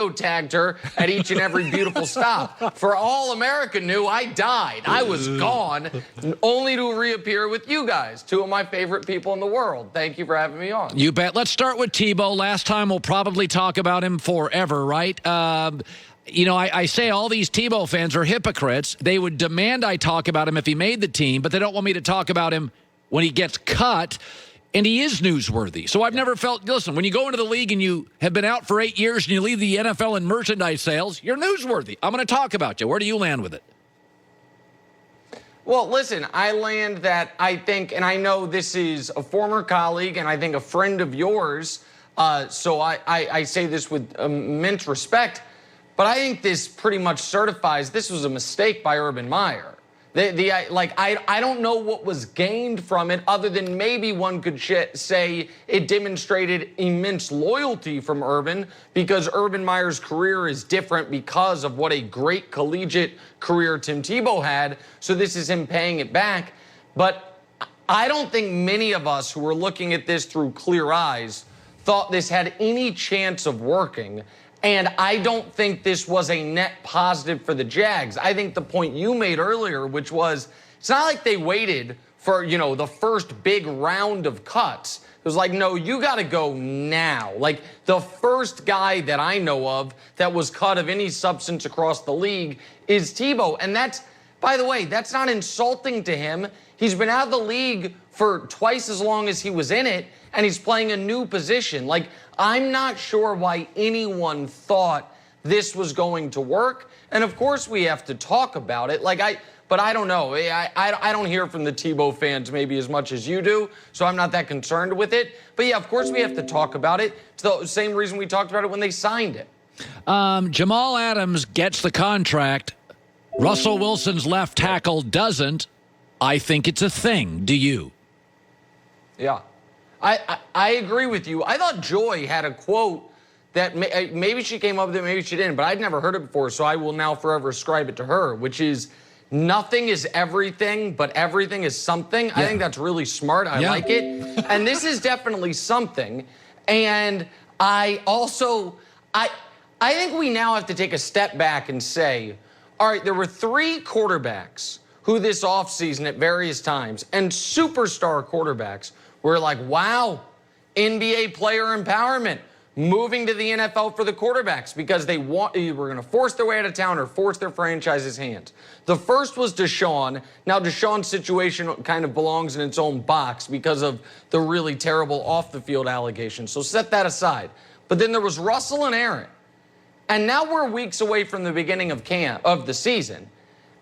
tagged her at each and every beautiful stop. For all America knew, I died. I was gone, only to reappear with you guys, two of my favorite people in the world. Thank you for having me on. You bet. Let's start with Tebow. Last time we'll probably talk about him forever, right? You know, I say all these Tebow fans are hypocrites. They would demand I talk about him if he made the team, but they don't want me to talk about him when he gets cut. And he is newsworthy. So I've never felt, listen, when you go into the league and you have been out for 8 years and you leave the NFL in merchandise sales, you're newsworthy. I'm going to talk about you. Where do you land with it? Well, listen, I land that I think, and I know this is a former colleague and I think a friend of yours, so I say this with immense respect, but I think this pretty much certifies this was a mistake by Urban Meyer. I don't know what was gained from it other than maybe one could say it demonstrated immense loyalty from Urban, because Urban Meyer's career is different because of what a great collegiate career Tim Tebow had. So this is him paying it back. But I don't think many of us who were looking at this through clear eyes thought this had any chance of working. And I don't think this was a net positive for the Jags. I think the point you made earlier, which was, it's not like they waited for, you know, the first big round of cuts. It was like, no, you got to go now. Like, the first guy that I know of that was cut of any substance across the league is Tebow. And that's, by the way, that's not insulting to him. He's been out of the league for twice as long as he was in it, and he's playing a new position. Like, I'm not sure why anyone thought this was going to work. And of course we have to talk about it. But I don't know. I don't hear from the Tebow fans maybe as much as you do, so I'm not that concerned with it. But yeah, of course we have to talk about it. It's the same reason we talked about it when they signed it. Jamal Adams gets the contract. Russell Wilson's left tackle doesn't. I think it's a thing. Do you? Yeah. I agree with you. I thought Joy had a quote that maybe she came up with it, maybe she didn't, but I'd never heard it before, so I will now forever ascribe it to her, which is, nothing is everything, but everything is something. Yeah. I think that's really smart. I like it. And this is definitely something. And I think we now have to take a step back and say, all right, there were 3 quarterbacks who this offseason at various times, and superstar quarterbacks, were like, wow, NBA player empowerment, moving to the NFL for the quarterbacks because they were going to force their way out of town or force their franchise's hand. The first was Deshaun. Now, Deshaun's situation kind of belongs in its own box because of the really terrible off-the-field allegations. So set that aside. But then there was Russell and Aaron. And now we're weeks away from the beginning of the season.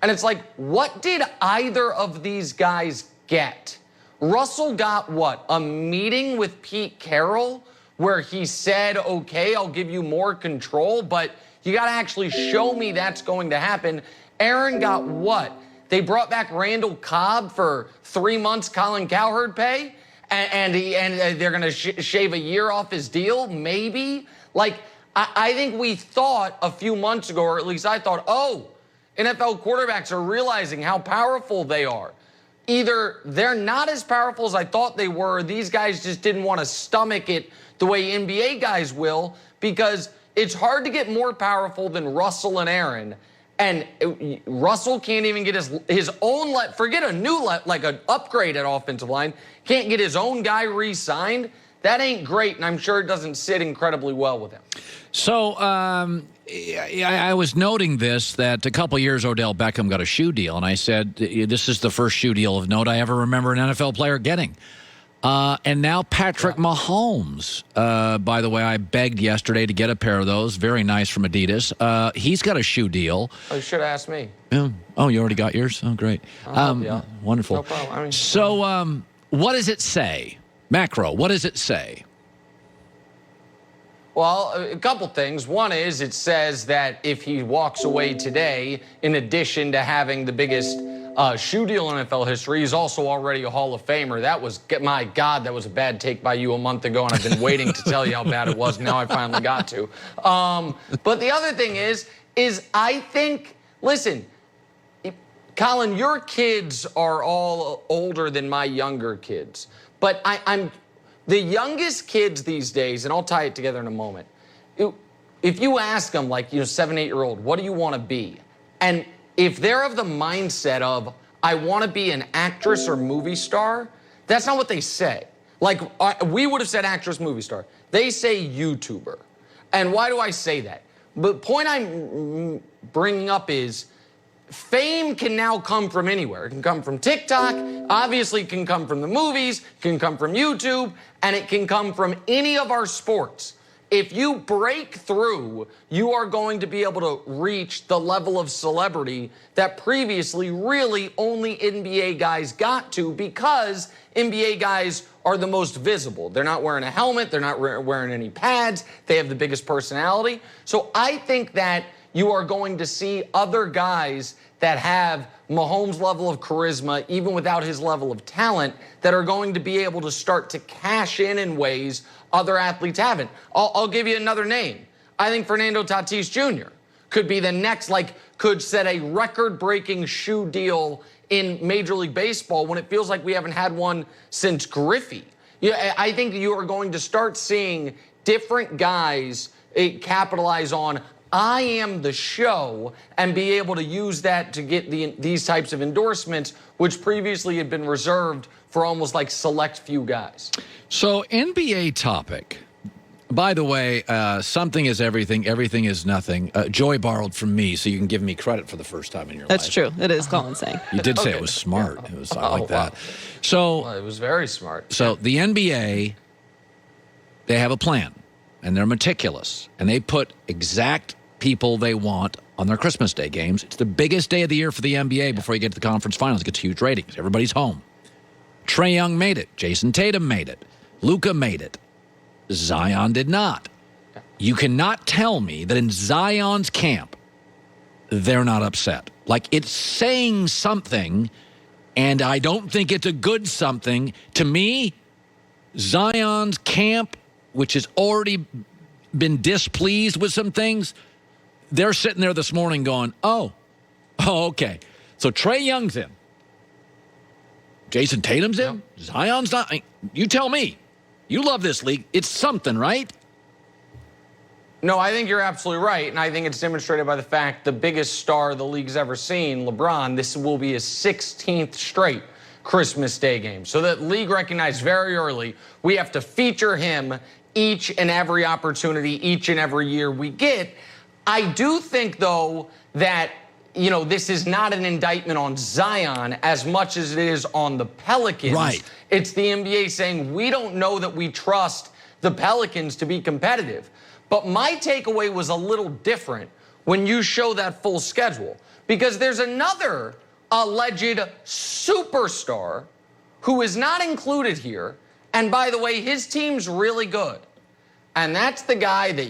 And it's like, what did either of these guys get? Russell got what? A meeting with Pete Carroll where he said, okay, I'll give you more control, but you got to actually show me that's going to happen. Aaron got what? They brought back Randall Cobb for 3 months Colin Cowherd pay, and they're going to shave a year off his deal, maybe? Like, I think we thought a few months ago, or at least I thought, oh, NFL quarterbacks are realizing how powerful they are. Either they're not as powerful as I thought they were, or these guys just didn't want to stomach it the way NBA guys will, because it's hard to get more powerful than Russell and Aaron. And Russell can't even get his own, forget a new, like an upgrade at offensive line, can't get his own guy re-signed. That ain't great, and I'm sure it doesn't sit incredibly well with him. So I was noting this, that a couple years Odell Beckham got a shoe deal, and I said, this is the first shoe deal of note I ever remember an NFL player getting. And now Patrick Mahomes, by the way, I begged yesterday to get a pair of those. Very nice from Adidas. He's got a shoe deal. Oh, you should have asked me. Yeah. Oh, you already got yours? Oh, great. Wonderful. No problem. So what does it say? Macro, what does it say? Well, a couple things. One is it says that if he walks away today, in addition to having the biggest shoe deal in NFL history, he's also already a Hall of Famer. That was, my God, that was a bad take by you a month ago, and I've been waiting to tell you how bad it was. Now I finally got to. But the other thing is I think, listen, Colin, your kids are all older than my younger kids. But I'm the youngest kids these days, and I'll tie it together in a moment. if you ask them, like, 7, 8-year-old, what do you want to be? And if they're of the mindset of, I want to be an actress or movie star, that's not what they say. Like, we would have said actress, movie star. They say YouTuber. And why do I say that? The point I'm bringing up is fame can now come from anywhere. It can come from TikTok, obviously it can come from the movies, it can come from YouTube, and it can come from any of our sports. If you break through, you are going to be able to reach the level of celebrity that previously really only NBA guys got to, because NBA guys are the most visible. They're not wearing a helmet. They're not wearing any pads. They have the biggest personality. So I think that you are going to see other guys that have Mahomes' level of charisma, even without his level of talent, that are going to be able to start to cash in ways other athletes haven't. I'll give you another name. I think Fernando Tatis Jr. could be the next, could set a record-breaking shoe deal in Major League Baseball when it feels like we haven't had one since Griffey. Yeah, I think you are going to start seeing different guys capitalize on, I am the show, and be able to use that to get these types of endorsements, which previously had been reserved for almost like select few guys. So NBA topic. By the way, something is everything, everything is nothing. Joy borrowed from me, so you can give me credit for the first time in your life. That's true. It is Colin saying. You did say it was smart. It was I like that. Wow. So Well, it was very smart. So the NBA, they have a plan, and they're meticulous, and they put exact people they want on their Christmas Day games. It's the biggest day of the year for the NBA before you get to the conference finals. It gets huge ratings. Everybody's home. Trae Young made it. Jason Tatum made it. Luka made it. Zion did not. You cannot tell me that in Zion's camp, they're not upset. Like, it's saying something, and I don't think it's a good something. To me, Zion's camp, which has already been displeased with some things, they're sitting there this morning going, oh, okay. So Trae Young's in. Jason Tatum's in. Yep. Zion's not. You tell me. You love this league. It's something, right? No, I think you're absolutely right, and I think it's demonstrated by the fact the biggest star the league's ever seen, LeBron, this will be his 16th straight Christmas Day game. So the league recognized very early we have to feature him each and every opportunity, each and every year we get. I do think, though, that this is not an indictment on Zion as much as it is on the Pelicans. Right. It's the NBA saying, we don't know that we trust the Pelicans to be competitive. But my takeaway was a little different when you show that full schedule, because there's another alleged superstar who is not included here. And by the way, his team's really good. And that's the guy that